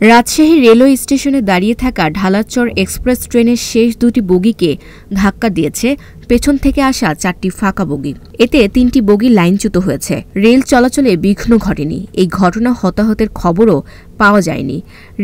Rajshahi railway স্টেশনে দাঁড়িয়ে থাকা ঢালারচর এক্সপ্রেস ট্রেনের শেষ দুটি বগিকে ধাক্কা দিয়েছে পেছন থেকে আসা 4টি ফাঁকা বগি। এতে 3টি বগি লাইনচ্যুত হয়েছে। রেল চলাচলে বিঘ্ন ঘটেনি। এই ঘটনা হতাহতের খবরও পাওয়া যায়নি।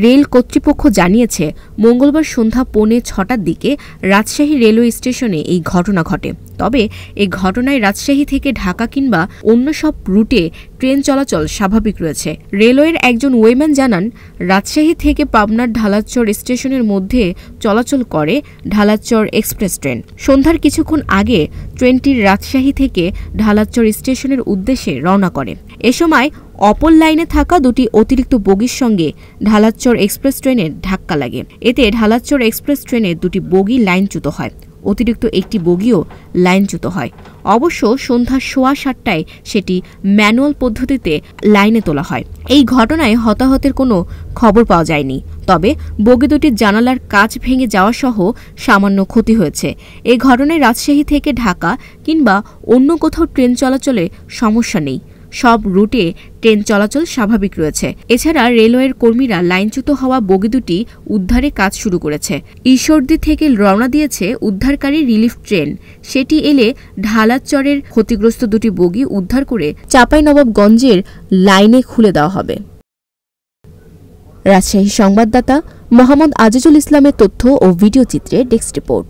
রেল কর্তৃপক্ষ জানিয়েছে, মঙ্গলবার সন্ধ্যা 6:45টার দিকে রাজশাহী রেলওয়ে স্টেশনে এই ঘটনা ঘটে। তবে এই ঘটনায় রাজশাহী থেকে ঢাকা কিংবা অন্য সব রুটে ট্রেন চলাচল স্বাভাবিক রয়েছে। রেলওয়ের একজন ওয়েম্যান জানান, রাজশাহী থেকে পাবনার ঢালারচর স্টেশনের মধ্যে চলাচল করে ঢালারচর এক্সপ্রেস ট্রেন। সন্ধ্যার কিছুক্ষণ আগে ট্রেনটি রাজশাহী থেকে ঢালারচর স্টেশনের উদ্দেশ্যে রওনা করে। এ সময় অপর লাইনে থাকা দুটি অতিরিক্ত বগির সঙ্গে ঢালারচর এক্সপ্রেস ট্রেনের ধাক্কা লাগে। এতে ঢালারচর এক্সপ্রেস ট্রেনের দুটি বগি লাইনচ্যুত হয়। অতিরিক্ত একটি বগিও লাইনচ্যুত হয়। অবশ্য সন্ধ্যা 7:15টায় সেটি ম্যানুয়াল পদ্ধতিতে লাইনে তোলা হয়। এই ঘটনায় হতাহতের কোনো খবর পাওয়া যায়নি। তবে বগি দুটির জানালার কাচ ভেঙে যাওয়া সহ সামান্য ক্ষতি হয়েছে। এই ঘটনায় রাজশাহী থেকে ঢাকা কিংবা অন্য কোথাও ট্রেন চলাচলে সমস্যা নেই। সব রুটে ট্রেন চলাচল স্বাভাবিক রয়েছে। এছাড়া রেলওয়ের কর্মীরা লাইনচ্যুত হওয়া বগি দুটি উদ্ধারে কাজ শুরু করেছে। ঈশ্বরদী থেকে রওনা দিয়েছে উদ্ধারকারী রিলিফ ট্রেন। সেটি এলে ঢালারচরের ক্ষতিগ্রস্ত দুটি বগি উদ্ধার করে চাঁপাইনবাবগঞ্জের লাইনে খুলে দেওয়া হবে। রাজশাহী সংবাদদাতা মোহাম্মদ আজিজুল ইসলামের তথ্য ও ভিডিও চিত্রে ডেস্ক রিপোর্ট।